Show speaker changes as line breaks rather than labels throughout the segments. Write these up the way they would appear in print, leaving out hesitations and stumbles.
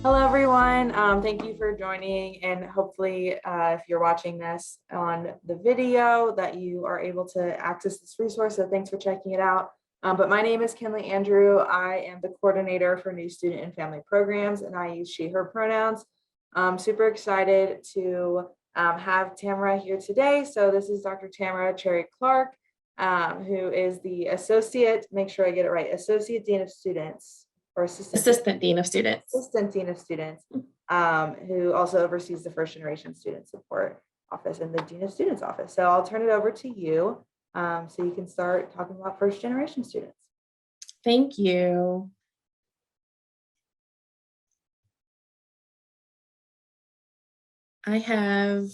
Hello, everyone. Thank you for joining, and hopefully, if you're watching this on the video, that you are able to access this resource. So thanks for checking it out. But my name is Kinley Andrew. I am the coordinator for new student and family programs, and I use she, her pronouns. I'm super excited to have Tamara here today. So this is Dr. Tamara Cherry Clark, who is the associate, make sure I get it right, associate dean of students. Or
assistant dean of students.
Assistant dean of students, who also oversees the First Generation Student Support Office and the Dean of Students Office. So I'll turn it over to you, so you can start talking about First Generation students.
Thank you. I have,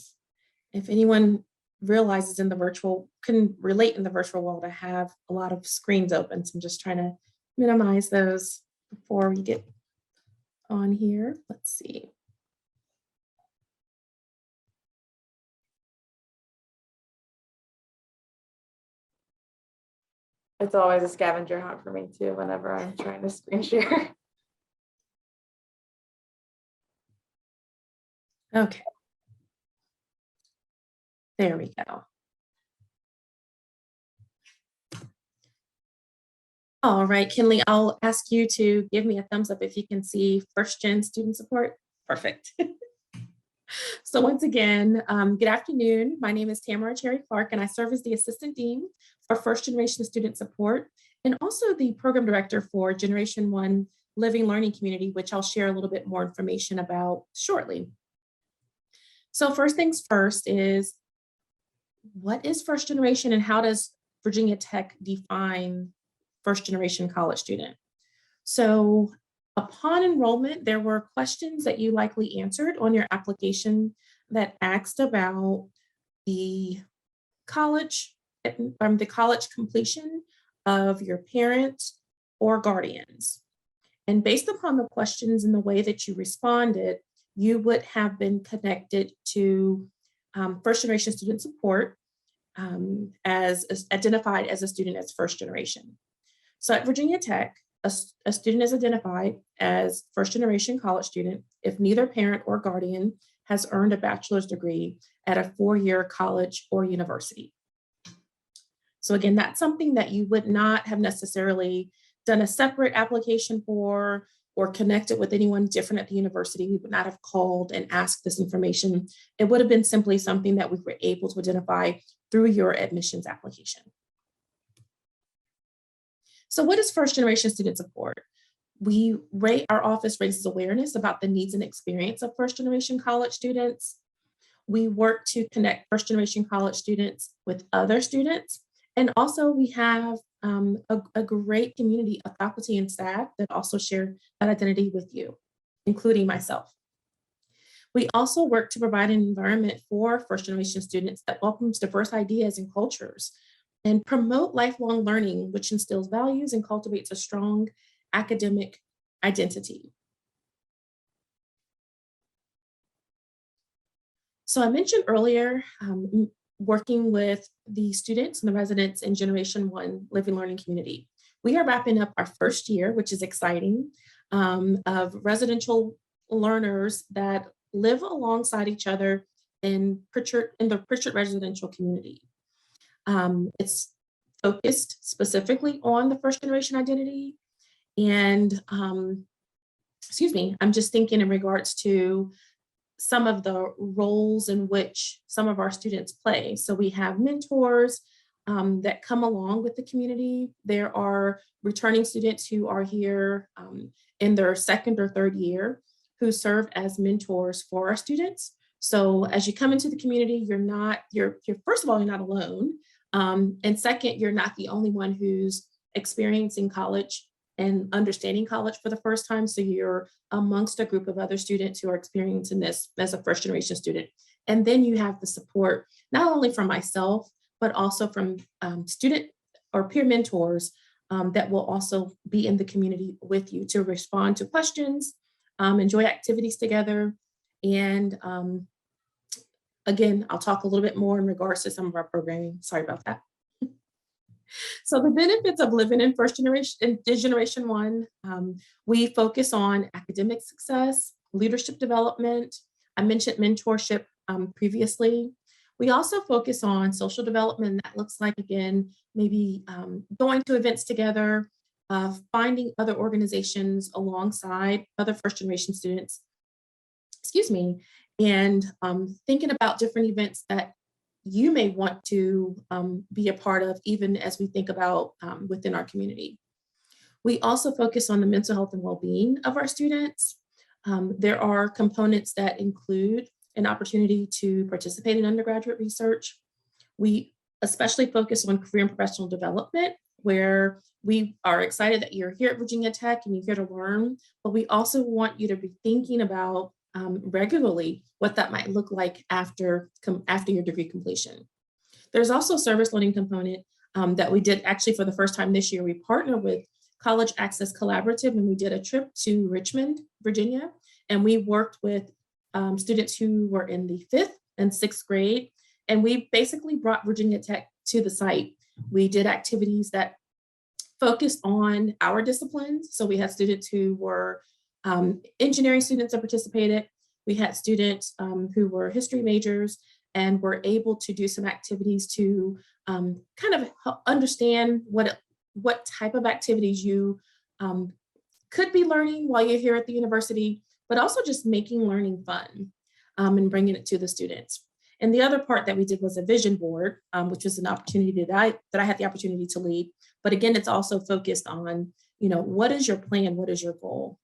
if anyone realizes in the virtual, can relate in the virtual world, I have a lot of screens open. So I'm just trying to minimize those before we get on here. Let's see.
It's always a scavenger hunt for me too, whenever I'm trying to screen share.
Okay. There we go. All right, Kinley, I'll ask you to give me a thumbs up if you can see First Gen student support. Perfect. So once again, good afternoon. My name is Tamara Cherry Clark, and I serve as the Assistant Dean for First Generation Student Support, and also the Program Director for Generation 1 Living Learning Community, which I'll share a little bit more information about shortly. So first things first is, what is First Generation and how does Virginia Tech define First Generation college student? So upon enrollment, there were questions that you likely answered on your application that asked about the college completion of your parents or guardians. And based upon the questions and the way that you responded, you would have been connected to First Generation Student Support as identified as a student as First Generation. So at Virginia Tech, a student is identified as First Generation college student if neither parent or guardian has earned a bachelor's degree at a 4-year college or university. So again, that's something that you would not have necessarily done a separate application for or connected with anyone different at the university. We would not have called and asked this information. It would have been simply something that we were able to identify through your admissions application. So what is First Generation Student Support? Our office raises awareness about the needs and experience of First Generation college students. We work to connect First Generation college students with other students. And also we have a great community of faculty and staff that also share that identity with you, including myself. We also work to provide an environment for First Generation students that welcomes diverse ideas and cultures, and promote lifelong learning, which instills values and cultivates a strong academic identity. So I mentioned earlier, working with the students and the residents in Generation 1 Living Learning Community. We are wrapping up our first year, which is exciting, of residential learners that live alongside each other in the Pritchard residential community. It's focused specifically on the First Generation identity. And I'm just thinking in regards to some of the roles in which some of our students play. So we have mentors that come along with the community. There are returning students who are here in their second or third year who serve as mentors for our students. So as you come into the community, you're first of all, you're not alone. And second, you're not the only one who's experiencing college and understanding college for the first time. So you're amongst a group of other students who are experiencing this as a First Generation student. And then you have the support, not only from myself, but also from student or peer mentors that will also be in the community with you to respond to questions, enjoy activities together. And again, I'll talk a little bit more in regards to some of our programming. Sorry about that. So the benefits of living in Generation 1, we focus on academic success, leadership development. I mentioned mentorship previously. We also focus on social development. That looks like, again, maybe going to events together, finding other organizations alongside other first generation students, excuse me, and thinking about different events that you may want to be a part of, even as we think about within our community. We also focus on the mental health and well-being of our students. There are components that include an opportunity to participate in undergraduate research. We especially focus on career and professional development, where we are excited that you're here at Virginia Tech and you're here to learn, but we also want you to be thinking about regularly what that might look like after your degree completion. There's also a service learning component that we did actually for the first time this year. We partnered with College Access Collaborative and we did a trip to Richmond, Virginia, and we worked with students who were in the 5th and 6th grade, and we basically brought Virginia Tech to the site. We did activities that focused on our disciplines. So we had students who were engineering students that participated. We had students who were history majors and were able to do some activities to kind of help understand what type of activities you could be learning while you're here at the university, but also just making learning fun and bringing it to the students. And the other part that we did was a vision board, which was an opportunity that I had the opportunity to lead. But again, it's also focused on, what is your plan? What is your goal?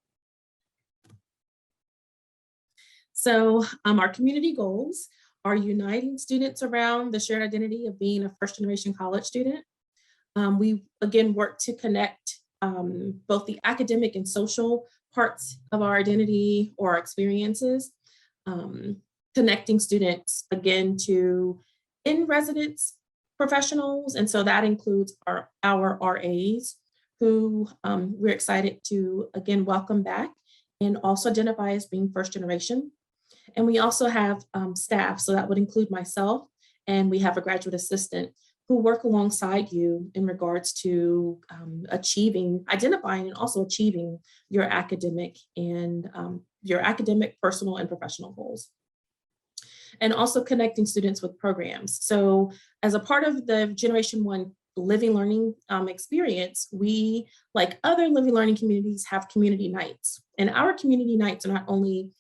So our community goals are uniting students around the shared identity of being a first generation college student. We, again, work to connect both the academic and social parts of our identity or our experiences, connecting students, again, to in-residence professionals. And so that includes our RAs, who we're excited to, again, welcome back and also identify as being first generation. And we also have staff, so that would include myself, and we have a graduate assistant who work alongside you in regards to identifying and also achieving your academic, personal, and professional goals. And also connecting students with programs. So as a part of the Generation 1 living learning experience, we, like other living learning communities, have community nights. And our community nights are not only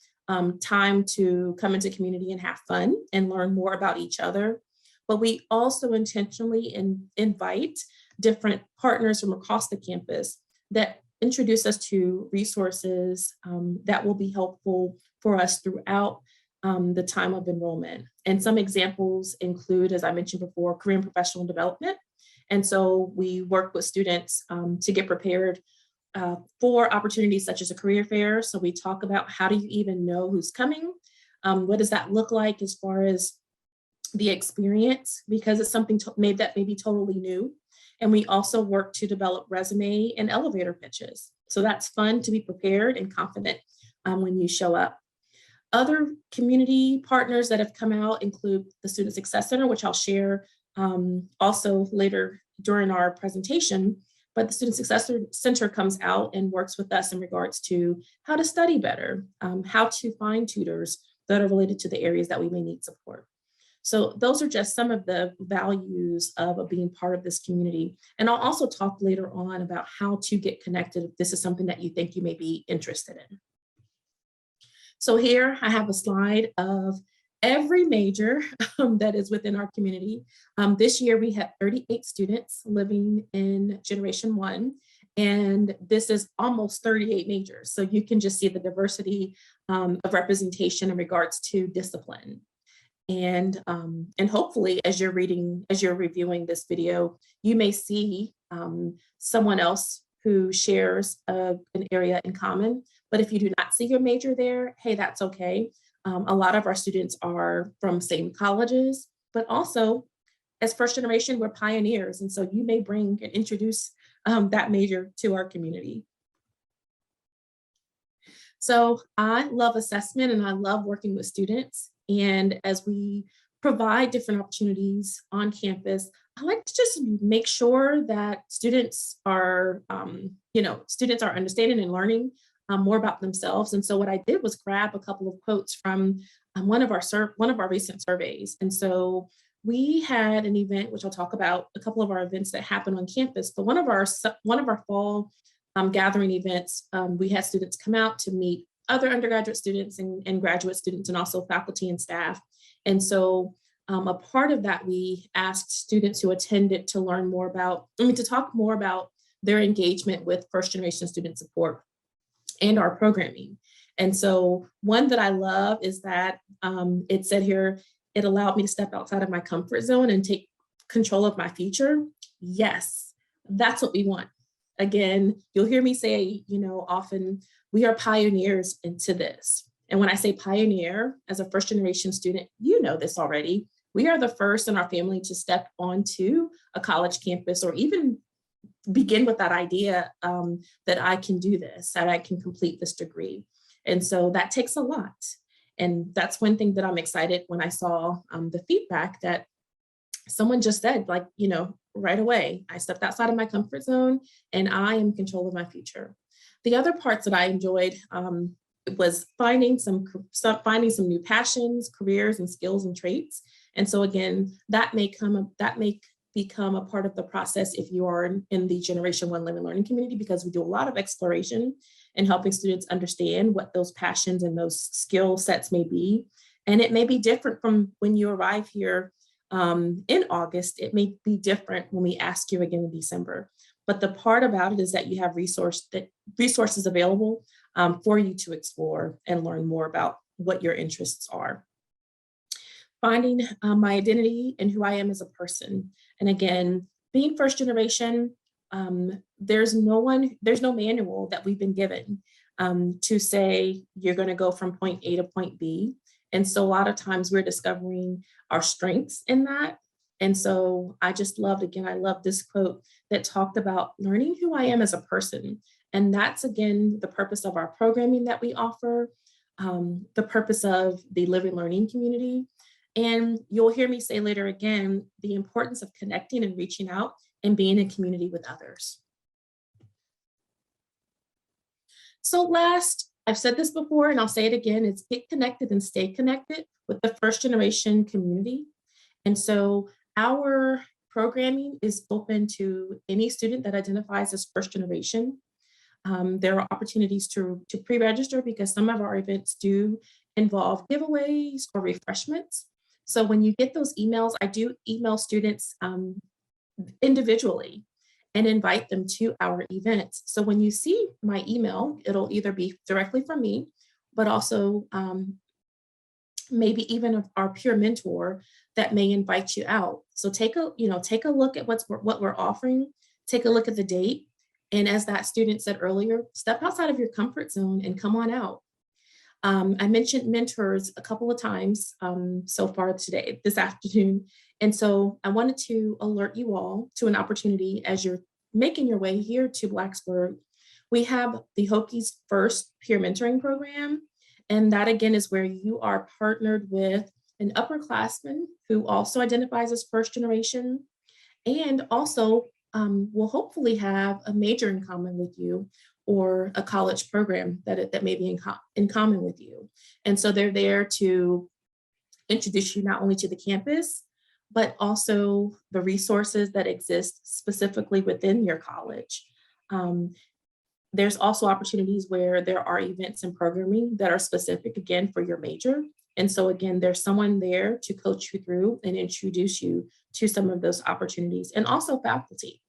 time to come into community and have fun and learn more about each other, but we also intentionally invite different partners from across the campus that introduce us to resources that will be helpful for us throughout the time of enrollment. And some examples include, as I mentioned before, career and professional development. And so we work with students to get prepared for opportunities such as a career fair. So we talk about how do you even know who's coming? What does that look like as far as the experience? Because it's something that may be totally new. And we also work to develop resume and elevator pitches. So that's fun to be prepared and confident when you show up. Other community partners that have come out include the Student Success Center, which I'll share also later during our presentation. But the Student Success Center comes out and works with us in regards to how to study better, how to find tutors that are related to the areas that we may need support. So those are just some of the values of being part of this community. And I'll also talk later on about how to get connected if this is something that you think you may be interested in. So here I have a slide of every major that is within our community. This year we have 38 students living in Generation 1, and this is almost 38 majors. So you can just see the diversity of representation in regards to discipline. And hopefully as you're reviewing this video, you may see someone else who shares an area in common. But if you do not see your major there, hey, that's okay. A lot of our students are from same colleges, but also as first generation, we're pioneers. And so you may bring and introduce that major to our community. So I love assessment and I love working with students. And as we provide different opportunities on campus, I like to just make sure that students are understanding and learning more about themselves. And so what I did was grab a couple of quotes from one of our recent surveys. And so we had an event, which I'll talk about, a couple of our events that happened on campus. But one of our fall gathering events, we had students come out to meet other undergraduate students and graduate students, and also faculty and staff. And so a part of that, we asked students who attended to learn more about, to talk more about their engagement with first generation student support and our programming. And so one that I love is that it said here, it allowed me to step outside of my comfort zone and take control of my future. Yes, that's what we want. Again, you'll hear me say, often we are pioneers into this. And when I say pioneer, as a first generation student, you know this already. We are the first in our family to step onto a college campus, or even begin with that idea that I can do this, that I can complete this degree. And so that takes a lot. And that's one thing that I'm excited when I saw the feedback that someone just said, right away, I stepped outside of my comfort zone and I am in control of my future. The other parts that I enjoyed was finding some new passions, careers, and skills and traits. And so again, that may become a part of the process if you are in the Generation 1 Living Learning community, because we do a lot of exploration and helping students understand what those passions and those skill sets may be. And it may be different from when you arrive here in August. It may be different when we ask you again in December. But the part about it is that you have resources available for you to explore and learn more about what your interests are. Finding my identity and who I am as a person. And again, being first generation, there's no manual that we've been given to say you're going to go from point A to point B. And so a lot of times we're discovering our strengths in that. And so I love this quote that talked about learning who I am as a person. And that's, again, the purpose of our programming that we offer, the purpose of the Living Learning community. And you'll hear me say later again, the importance of connecting and reaching out and being in community with others. So last, I've said this before and I'll say it again, it's get connected and stay connected with the first generation community. And so our programming is open to any student that identifies as first generation. There are opportunities to pre-register because some of our events do involve giveaways or refreshments. So when you get those emails, I do email students individually and invite them to our events. So when you see my email, it'll either be directly from me, but also maybe even our peer mentor that may invite you out. So take a look at what we're offering, take a look at the date. And as that student said earlier, step outside of your comfort zone and come on out. I mentioned mentors a couple of times so far this afternoon. And so I wanted to alert you all to an opportunity as you're making your way here to Blacksburg. We have the Hokie's first peer mentoring program. And that again is where you are partnered with an upperclassman who also identifies as first generation, and also will hopefully have a major in common with you or a college program that may be in common with you. And so they're there to introduce you not only to the campus, but also the resources that exist specifically within your college. There's also opportunities where there are events and programming that are specific, again, for your major. And so again, there's someone there to coach you through and introduce you to some of those opportunities, and also faculty.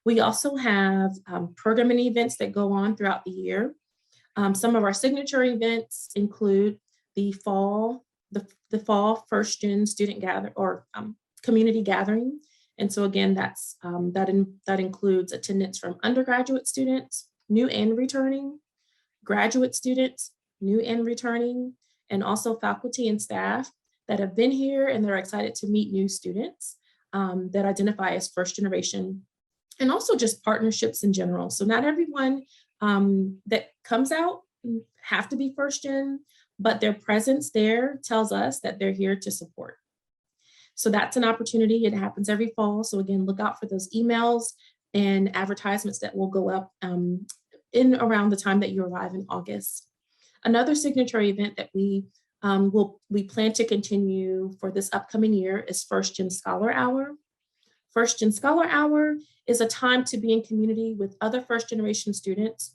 We also have programming events that go on throughout the year. Some of our signature events include the fall first gen student community gathering. And so again, that includes attendance from undergraduate students, new and returning, graduate students, new and returning, and also faculty and staff that have been here and they're excited to meet new students that identify as first generation, and also just partnerships in general. So not everyone that comes out have to be first gen, but their presence there tells us that they're here to support. So that's an opportunity. It happens every fall. So again, look out for those emails and advertisements that will go up in around the time that you arrive in August. Another signature event that we plan to continue for this upcoming year is First Gen Scholar Hour. First Gen Scholar Hour is a time to be in community with other first generation students.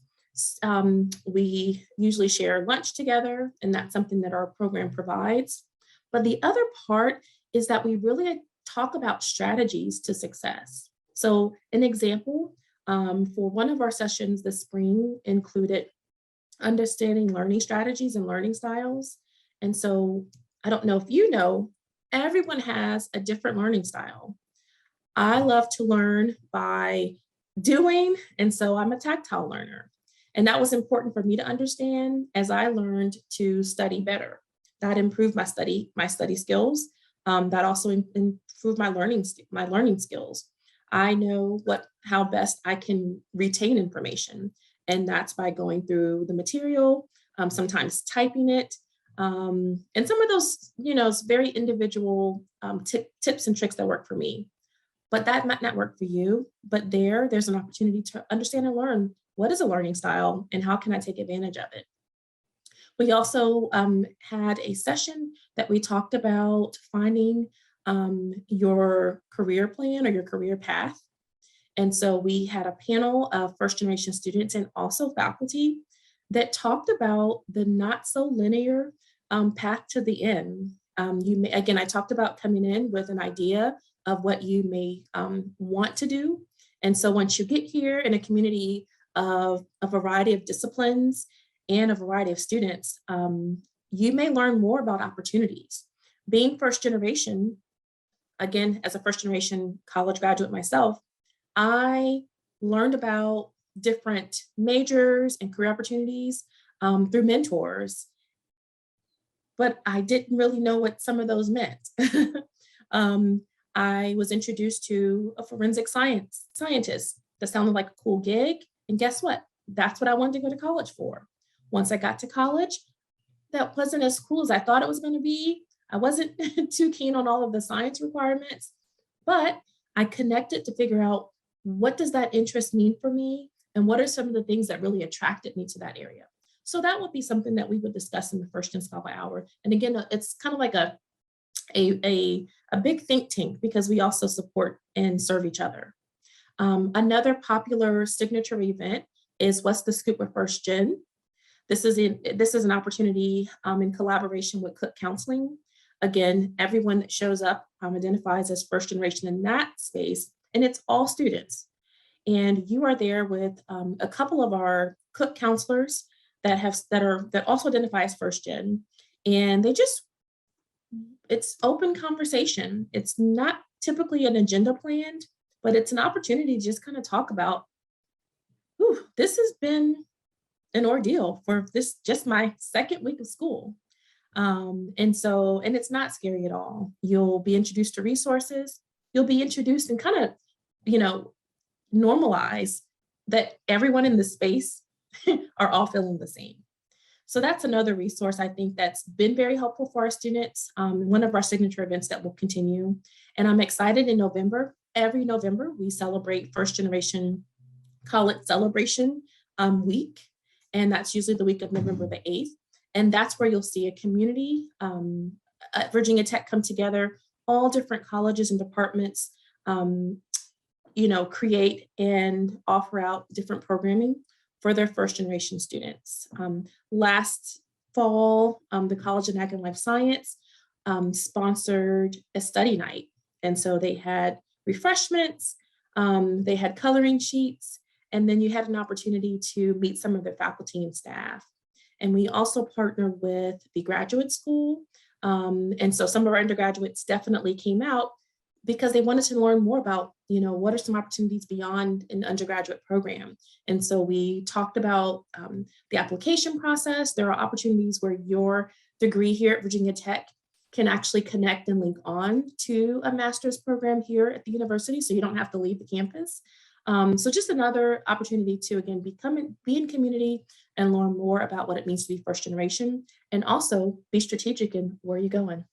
We usually share lunch together, and that's something that our program provides. But the other part is that we really talk about strategies to success. So an example for one of our sessions this spring included understanding learning strategies and learning styles. And so I don't know if you know, everyone has a different learning style. I love to learn by doing, and so I'm a tactile learner. And that was important for me to understand as I learned to study better. That improved my study skills. That also improved my learning skills. I know how best I can retain information, and that's by going through the material, sometimes typing it, and some of those, very individual tips and tricks that work for me. But that might not work for you. But there's an opportunity to understand and learn what is a learning style and how can I take advantage of it. We also had a session that we talked about finding your career plan or your career path. And so we had a panel of first generation students and also faculty that talked about the not so linear path to the end. Again, I talked about coming in with an idea of what you may want to do. And so once you get here in a community of a variety of disciplines and a variety of students, you may learn more about opportunities. Being first generation, again, as a first generation college graduate myself, I learned about different majors and career opportunities through mentors, but I didn't really know what some of those meant. I was introduced to a forensic scientist that sounded like a cool gig. And guess what? That's what I wanted to go to college for. Once I got to college, that wasn't as cool as I thought it was going to be. I wasn't too keen on all of the science requirements, but I connected to figure out what does that interest mean for me and what are some of the things that really attracted me to that area. So that would be something that we would discuss in the First Gen Scholar Hour. And again, it's kind of like a big think tank because we also support and serve each other. Another popular signature event is What's the Scoop with First Gen? This is an opportunity in collaboration with Cook Counseling. Again, everyone that shows up identifies as first generation in that space, and it's all students. And you are there with a couple of our Cook counselors that also identify as first gen, and it's open conversation. It's not typically an agenda planned, but it's an opportunity to just kind of talk about, this has been an ordeal for just my second week of school. And it's not scary at all. You'll be introduced to resources. You'll be introduced and kind of, normalize that everyone in the space are all feeling the same. So that's another resource I think that's been very helpful for our students. One of our signature events that will continue. And I'm excited in November. Every November, we celebrate First Generation College Celebration Week. And that's usually the week of November the 8th. And that's where you'll see a community at Virginia Tech come together, all different colleges and departments, create and offer out different programming for their first generation students. Last fall, the College of Ag and Life Science sponsored a study night. And so they had refreshments, they had coloring sheets, and then you had an opportunity to meet some of their faculty and staff. And we also partner with the graduate school. And so some of our undergraduates definitely came out because they wanted to learn more about, what are some opportunities beyond an undergraduate program. And so we talked about the application process. There are opportunities where your degree here at Virginia Tech can actually connect and link on to a master's program here at the university, so you don't have to leave the campus. So just another opportunity to, again, be in community and learn more about what it means to be first generation, and also be strategic in where you're going.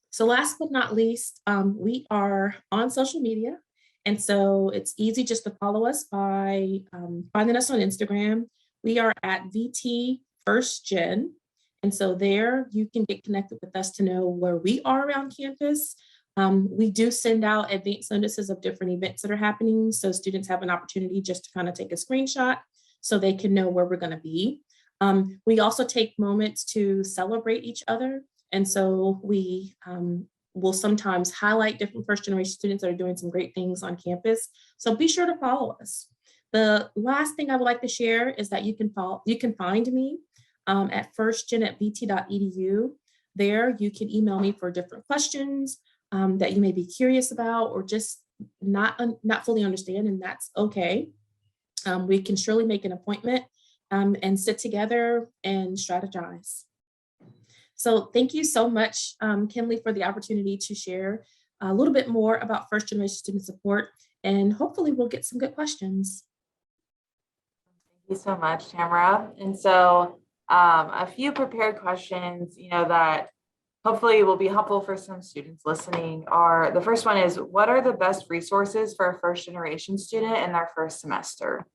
So last but not least, we are on social media, And so it's easy just to follow us by finding us on Instagram. We are at VT FirstGen. And so there you can get connected with us to know where we are around campus. We do send out advanced notices of different events that are happening. So students have an opportunity just to kind of take a screenshot so they can know where we're going to be. We also take moments to celebrate each other. And so we will sometimes highlight different first generation students that are doing some great things on campus. So be sure to follow us. The last thing I would like to share is that you can find me at firstgen@vt.edu. There you can email me for different questions that you may be curious about or just not fully understand, and that's okay. We can surely make an appointment and sit together and strategize. So thank you so much, Kinley, for the opportunity to share a little bit more about first generation student support, and hopefully we'll get some good questions.
Thank you so much, Tamara. And so a few prepared questions, that hopefully will be helpful for some students listening are, the first one is, what are the best resources for a first generation student in their first semester?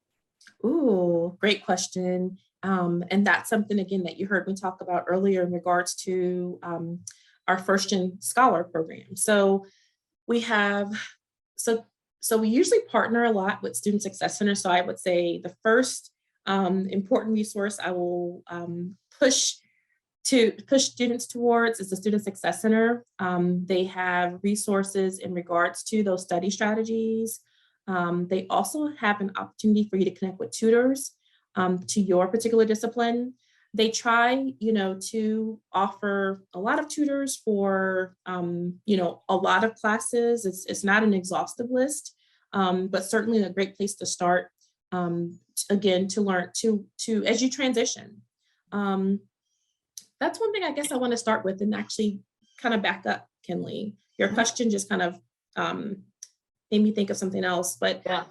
Ooh, great question. And that's something, again, that you heard me talk about earlier in regards to our First Gen Scholar program. So we have, so we usually partner a lot with Student Success Center. So I would say the first important resource I will push students towards is the Student Success Center. They have resources in regards to those study strategies. They also have an opportunity for you to connect with tutors to your particular discipline. They try, to offer a lot of tutors for, a lot of classes. It's not an exhaustive list, but certainly a great place to start. Again, to learn to as you transition. That's one thing I guess I want to start with and actually kind of back up, Kinley. Your question just kind of made me think of something else, but
yeah.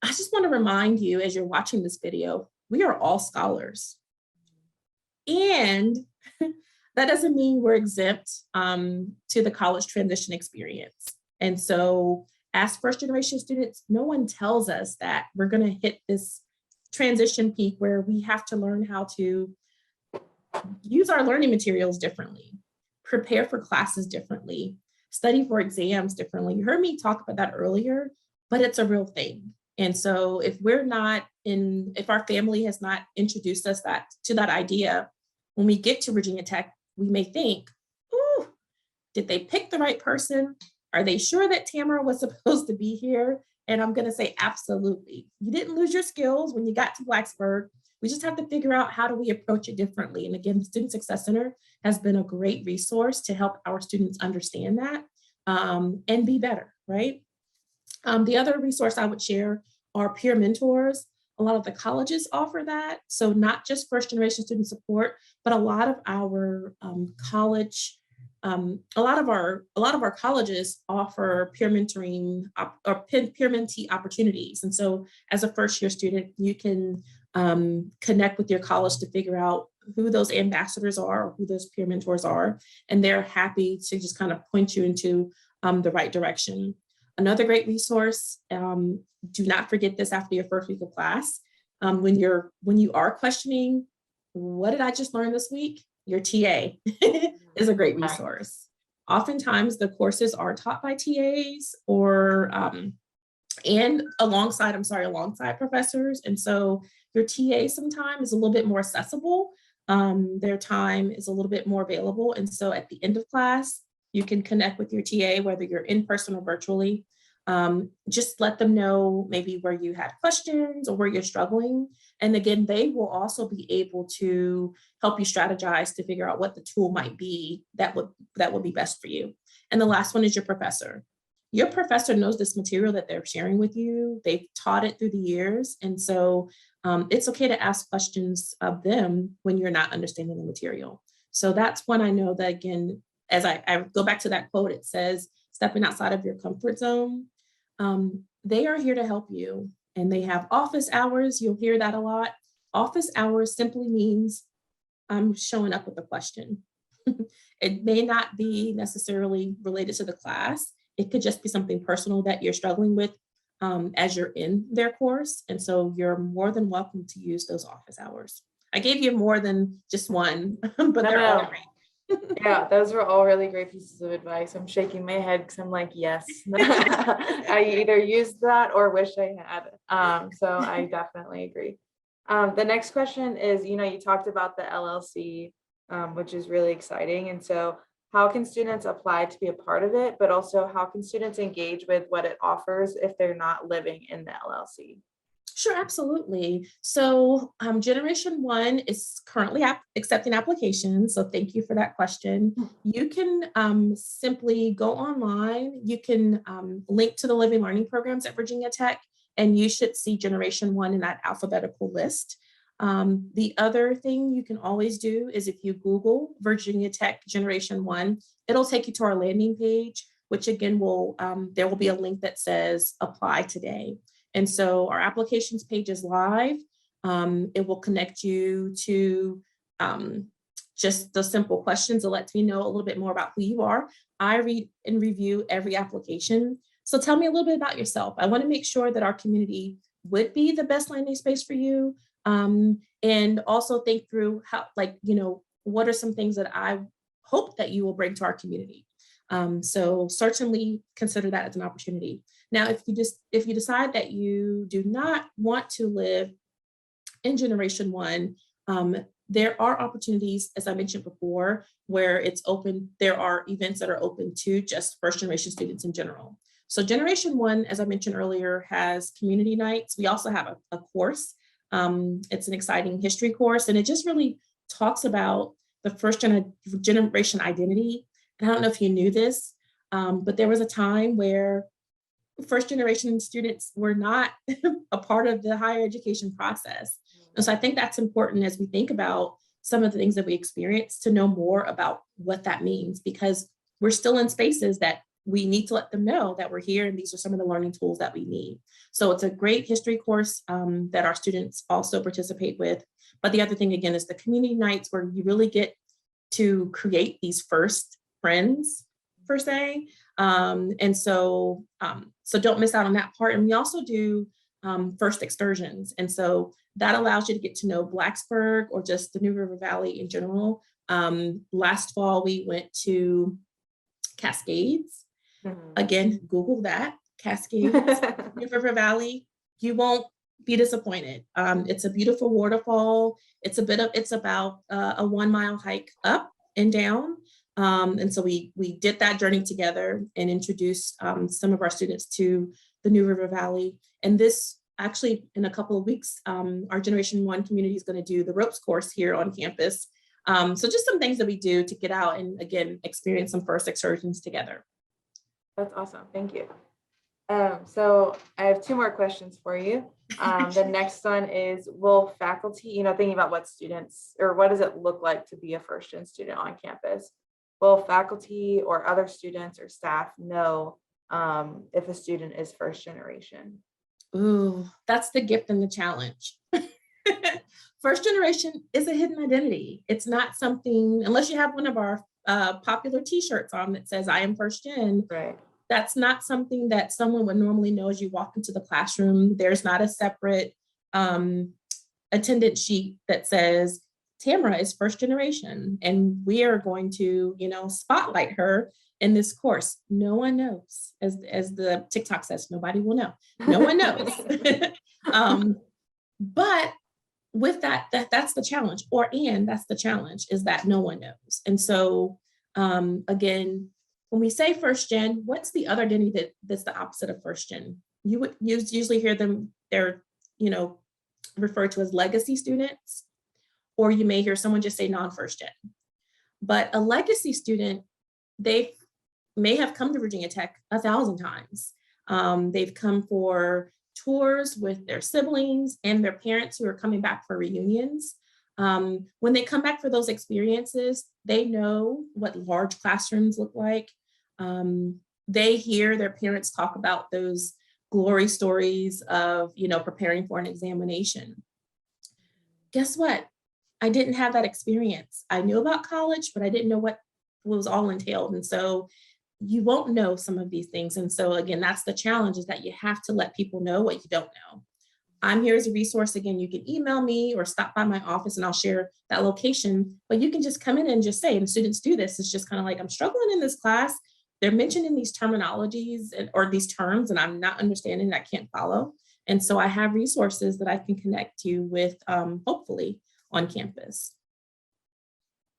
I just want to remind you as you're watching this video, we are all scholars. And that doesn't mean we're exempt to the college transition experience. And so as first generation students, no one tells us that we're going to hit this transition peak where we have to learn how to use our learning materials differently, prepare for classes differently, study for exams differently. You heard me talk about that earlier, but it's a real thing. And so if our family has not introduced us to that idea, when we get to Virginia Tech, we may think, ooh, did they pick the right person? Are they sure that Tamara was supposed to be here? And I'm going to say, absolutely. You didn't lose your skills when you got to Blacksburg. We just have to figure out how do we approach it differently. And again, the Student Success Center has been a great resource to help our students understand that and be better, right? The other resource I would share are peer mentors. A lot of the colleges offer that. So not just first generation student support, but a lot of our a lot of our colleges offer peer mentoring or peer mentee opportunities. And so as a first year student, you can connect with your college to figure out who those ambassadors are or who those peer mentors are. And they're happy to just kind of point you into the right direction. Another great resource, do not forget this after your first week of class. When you are questioning, what did I just learn this week? Your TA is a great resource. Oftentimes the courses are taught by TAs or and alongside professors. And so your TA sometimes is a little bit more accessible. Their time is a little bit more available. And so at the end of class, you can connect with your TA, whether you're in person or virtually. Just let them know maybe where you had questions or where you're struggling. And again, they will also be able to help you strategize to figure out what the tool might be that would be best for you. And the last one is your professor. Your professor knows this material that they're sharing with you. They've taught it through the years. And so it's okay to ask questions of them when you're not understanding the material. So that's when I know that, again, as I go back to that quote, it says, stepping outside of your comfort zone. They are here to help you. And they have office hours. You'll hear that a lot. Office hours simply means I'm showing up with a question. It may not be necessarily related to the class. It could just be something personal that you're struggling with as you're in their course. And so you're more than welcome to use those office hours. I gave you more than just one, but they're all great.
Yeah, those were all really great pieces of advice. I'm shaking my head because I'm like, yes, I either used that or wish I had. So I definitely agree. The next question is, you talked about the LLC, which is really exciting. And so how can students apply to be a part of it, but also how can students engage with what it offers if they're not living in the LLC?
Sure, absolutely. So Generation One is currently accepting applications. So thank you for that question. You can simply go online. You can link to the Living Learning programs at Virginia Tech, and you should see Generation One in that alphabetical list. The other thing you can always do is if you Google Virginia Tech Generation One, it'll take you to our landing page, which again there will be a link that says apply today. And so our applications page is live. It will connect you to just the simple questions. It lets me know a little bit more about who you are. I read and review every application. So tell me a little bit about yourself. I want to make sure that our community would be the best landing space for you. And also think through how, what are some things that I hope that you will bring to our community. So certainly consider that as an opportunity. Now, if you decide that you do not want to live in Generation One, there are opportunities, as I mentioned before, where it's open. There are events that are open to just first generation students in general. So Generation One, as I mentioned earlier, has community nights. We also have a course. It's an exciting history course, and it just really talks about the first generation identity. And I don't know if you knew this, but there was a time where first generation students were not a part of the higher education process. And so I think that's important as we think about some of the things that we experience to know more about what that means, because we're still in spaces that we need to let them know that we're here and these are some of the learning tools that we need. So it's a great history course that our students also participate with. But the other thing, again, is the community nights where you really get to create these first friends, per se. And so don't miss out on that part. And we also do first excursions. And so that allows you to get to know Blacksburg or just the New River Valley in general. Last fall, we went to Cascades. Again, Google that, Cascades, New River Valley. You won't be disappointed. It's a beautiful waterfall. It's about a 1 mile hike up and down. And so we did that journey together and introduced some of our students to the New River Valley. And this actually, in a couple of weeks, our Generation One community is going to do the ropes course here on campus. So just some things that we do to get out and, again, experience some first excursions together.
That's awesome. Thank you. So I have 2 more questions for you. The next one is, will faculty, thinking about what students or what does it look like to be a first-gen student on campus? Will faculty or other students or staff know if a student is first generation?
Ooh, that's the gift and the challenge. First generation is a hidden identity. It's not something, unless you have one of our popular t-shirts on that says I am first gen.
Right.
That's not something that someone would normally know as you walk into the classroom. There's not a separate attendance sheet that says Tamara is first generation and we are going to, spotlight her in this course. No one knows, as the TikTok says, nobody will know. No one knows. But with that's the challenge, that's the challenge, is that no one knows. And so again, when we say first gen, what's the other identity that's the opposite of first gen? You would usually hear they're referred to as legacy students, or you may hear someone just say non-first gen. But a legacy student, they may have come to Virginia Tech 1,000 times. They've come for tours with their siblings and their parents who are coming back for reunions. When they come back for those experiences, they know what large classrooms look like. They hear their parents talk about those glory stories of, preparing for an examination. Guess what? I didn't have that experience. I knew about college, but I didn't know what was all entailed. And so you won't know some of these things. And so again, that's the challenge, is that you have to let people know what you don't know. I'm here as a resource. Again, you can email me or stop by my office and I'll share that location, but you can just come in and just say, and students do this, it's just kind of like, I'm struggling in this class. They're mentioning these terminologies or these terms, and I'm not understanding, I can't follow. And so I have resources that I can connect you with, hopefully on campus.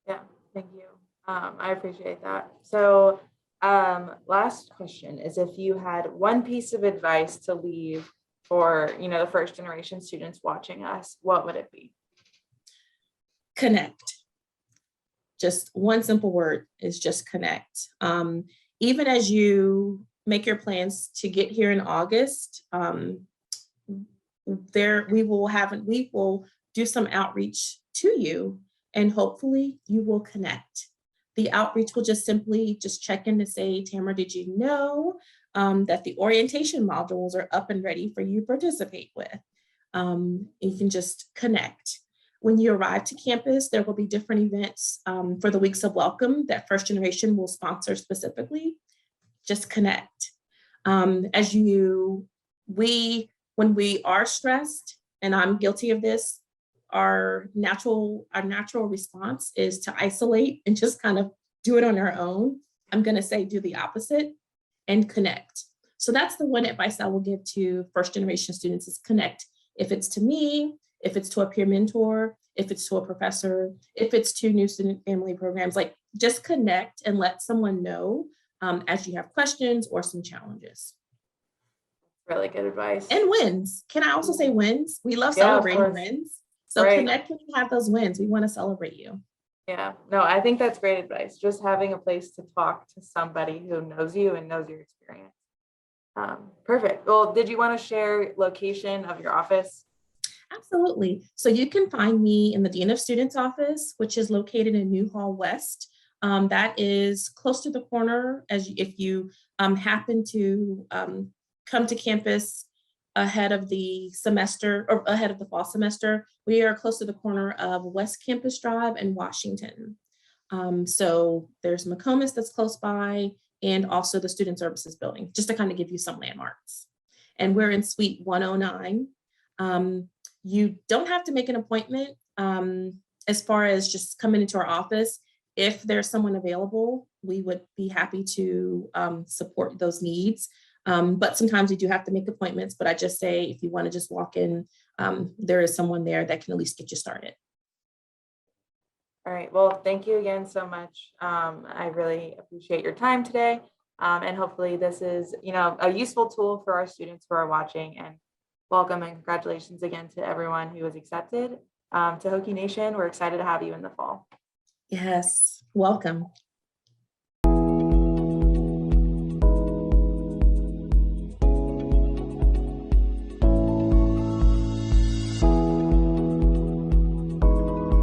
Yeah, thank you. I appreciate that. So last question is, if you had one piece of advice to leave for, the first generation students watching us, what would it be?
Connect. Just one simple word is just connect. Even as you make your plans to get here in August, we will do some outreach to you, and hopefully you will connect. The outreach will just simply check in to say, Tamara, did you know that the orientation modules are up and ready for you to participate with? You can just connect. When you arrive to campus, there will be different events for the weeks of welcome that First Generation will sponsor specifically. Just connect. When we are stressed, and I'm guilty of this, our natural response is to isolate and just kind of do it on our own. I'm going to say do the opposite and connect. So that's the one advice I will give to first generation students, is connect. If it's to me, if it's to a peer mentor, if it's to a professor, if it's to new student family programs, like just connect and let someone know as you have questions or some challenges.
Really good advice.
And wins. Can I also say wins? We love
Yeah,
celebrating wins. So connect when you have those wins. We want to celebrate you.
Yeah, no, I think that's great advice. Just having a place to talk to somebody who knows you and knows your experience. Perfect. Well, did you want to share location of your office?
Absolutely. So you can find me in the Dean of Students office, which is located in Newhall West. That is close to the corner, if you happen to come to campus ahead of the semester or ahead of the fall semester. We are close to the corner of West Campus Drive and Washington. So there's McComas that's close by, and also the Student Services Building, just to kind of give you some landmarks. And we're in Suite 109. You don't have to make an appointment as far as just coming into our office. If there's someone available, we would be happy to support those needs. But sometimes you do have to make appointments, but I just say, if you want to just walk in, there is someone there that can at least get you started.
All right. Well, thank you again so much. I really appreciate your time today. And hopefully this is, a useful tool for our students who are watching. And welcome and congratulations again to everyone who was accepted to Hokie Nation. We're excited to have you in the fall.
Yes, welcome.